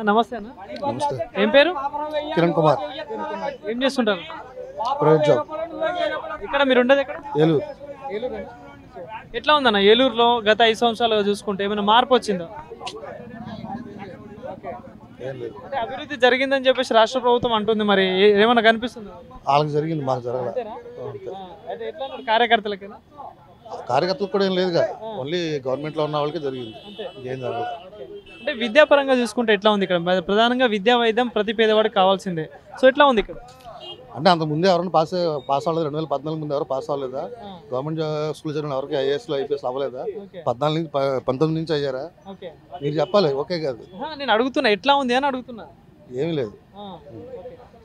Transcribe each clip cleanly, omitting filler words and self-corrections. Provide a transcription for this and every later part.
నమస్తే అన్న. నమస్తే. ఏం పేరు? కిరణ్ కుమార్. ఏం చేస్తుంటారు? Private job. ఇక్కడ మీరు ఉండేది ఎక్కడ? ఏలూరు. ఏలూరు. ఎట్లా ఉందన్న ఏలూరులో గత 5 సంవత్సరాలుగా చూసుకుంటే ఏమైనా మార్పు వచ్చిందా? ఏం లేదు, అంటే అభివృద్ధి జరిగిందని చెప్పేసి రాష్ట్ర ప్రభుత్వం అంటుంది, మరి ఏమైనా కనిపిస్తుందా? వాళ్ళకి జరిగింది, మాకు జరగల. అంటే ఎట్లా అన్నారు కార్యకర్తలకేనా? కార్యకర్తలకు కూడా ఏం లేదుగా, ఓన్లీ గవర్నమెంట్లో ఉన్న వాళ్ళకి జరిగింది, ఏం జరగదు. అంటే విద్యాపరంగా చూసుకుంటే ఎట్లా ఉంది ఇక్కడ? ప్రధానంగా విద్యా వైద్యం ప్రతి పేదవాడికి కావాల్సిందే. సో ఎట్లా ఉంది ఇక్కడ? అంటే అంత ముందే ఎవరైనా పాస్ అవ్వలేదు? 2014 ముందు ఎవరు పాస్ అవ్వలేదా? గవర్నమెంట్ స్కూల్ చదివిన ఎవరికి ఐఏఎస్లో ఐపీఎస్ అవ్వలేదా? 19 నుంచి అయ్యారా? మీరు చెప్పాలి. ఓకే కాదు, నేను అడుగుతున్నా ఎట్లా ఉంది అని అడుగుతున్నా. ఏమీ లేదు.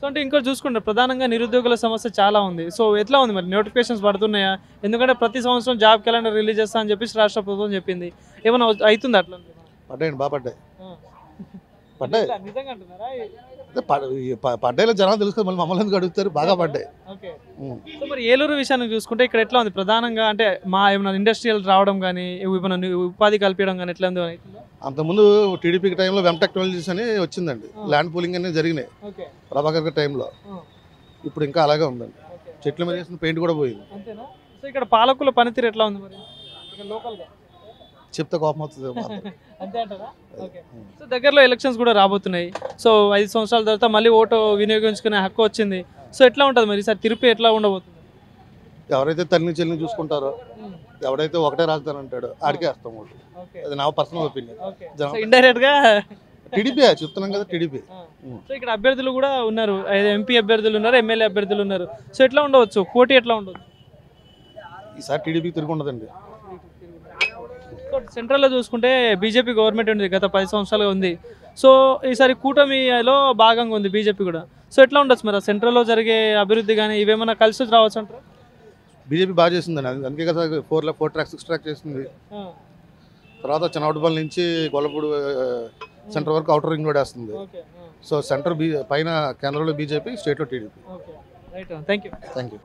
సో అంటే ఇంకో చూసుకుంటే ప్రధానంగా నిరుద్యోగుల సమస్య చాలా ఉంది. సో ఎట్లా ఉంది మరి? నోటిఫికేషన్స్ పడుతున్నాయా? ఎందుకంటే ప్రతి సంవత్సరం జాబ్ క్యాలెండర్ రిలీజ్ చేస్తా అని చెప్పేసి రాష్ట్ర ప్రభుత్వం చెప్పింది. ఏమైనా అవుతుంది అట్లా? పడ్డాయండి, బాగా పడ్డాయి. పడ్డాయి నిజంగా అంటున్నారా? పడ్డాయిలో జనాలు తెలుసుకొని మళ్ళీ మమ్మల్ని ఎందుకు అడుగుతారు? బాగా పడ్డాయి. సో మరి ఏలూరు విషయాన్ని చూసుకుంటే ఇక్కడ ఎట్లా ఉంది? ప్రధానంగా అంటే మా ఏమైనా ఇండస్ట్రియల్ రావడం కానీ ఏమైనా ఉపాధి కల్పించడం కానీ ఎట్లా ఉంది? అంతకుముందు టీడీపీ టైంలో వెమ్ టెక్నాలజీస్ అని వచ్చిందండి, ల్యాండ్ పూలింగ్ అనేది జరిగినాయి ప్రభాకర్ గారి టైంలో. ఇప్పుడు ఇంకా అలాగే ఉందండి, చెట్ల మీద వేసిన పెయింట్ కూడా పోయింది. సో ఇక్కడ పాలకుల పనితీరు ఎట్లా ఉంది మరి లోకల్గా? చెప్తే కోపం అవుతుంది. అంతే అంటారా? సో దగ్గరలో ఎలక్షన్స్ కూడా రాబోతున్నాయి. సో 5 సంవత్సరాల తర్వాత మళ్ళీ ఓటు వినియోగించుకునే హక్కు వచ్చింది. సో ఎట్లా ఉంటుంది మరి ఈసారి తిరుపతి ఎట్లా ఉండబోతుంది? ఎవరైతే తల్లిని చెల్లిని చూసుకుంటారో, ఎవరైతే ఒకటే రాజధాని అంటాడో ఆడికే వేస్తాం ఓటు. అది నా పర్సనల్ ఒపీనియన్. ఇండైరెక్ట్ గా టీడీపీ చెప్తున్నాం కదా, టీడీపీ. సో ఇక్కడ అభ్యర్థులు కూడా ఉన్నారు, ఎంపీ అభ్యర్థులు ఉన్నారు, ఎమ్మెల్యే అభ్యర్థులు ఉన్నారు. సో ఎట్లా ఉండవచ్చు పోటీ? ఎట్లా ఉండవచ్చు ఈసారి? టీడీపీ తిరిగి ఉండదండి. సో సెంట్రల్లో చూసుకుంటే బీజేపీ గవర్నమెంట్ ఉంది, గత 10 సంవత్సరాలుగా ఉంది. సో ఈసారి కూటమిలో భాగంగా ఉంది బీజేపీ కూడా. సో ఎట్లా ఉండొచ్చు మరి సెంట్రల్లో జరిగే అభివృద్ధి కానీ ఇవేమన్నా కలిసి రావచ్చు అంటారు? బీజేపీ బాగా చేసిందండి, అందుకే కదా 4 ట్రాక్ 6 ట్రాక్ చేసింది. తర్వాత చిన్నవటపల్లి నుంచి గొల్లపూడి సెంటర్ వరకు అవుటర్ రింగ్ రోడ్ వేస్తుంది. సో సెంటర్ పైన కేంద్రంలో బీజేపీ, స్టేట్లో TDP. Thank you. Thank you.